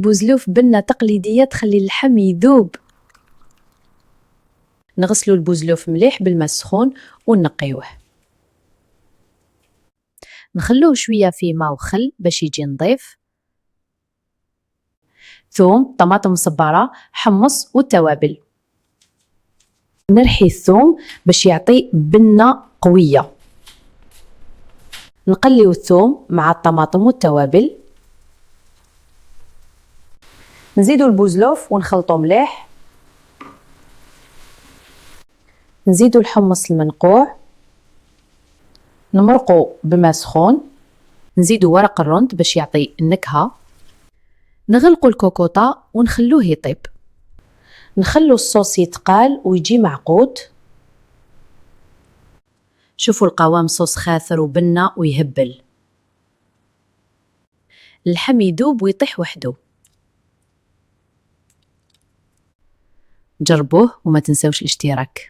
بوزلوف بنة تقليدية تخلي اللحم يذوب. نغسلو البوزلوف مليح بالماء السخون ونقيوه. نخلوه شوية في ماء وخل باش يجي نظيف. ثوم، طماطم مصبرة، حمص والتوابل. نرحي الثوم باش يعطي بنة قوية. نقليو الثوم مع الطماطم والتوابل. نزيدو البوزلوف ونخلطو مليح. نزيدو الحمص المنقوع. نمرقو بماء سخون. نزيدو ورق الرند باش يعطي النكهة. نغلقو الكوكوطة ونخلوه يطيب. نخلو الصوص يتقال ويجي معقود. شوفوا القوام، صوص خاثر وبنة ويهبل. اللحم يذوب ويطيح وحده. جربوه وما تنسوش الاشتراك.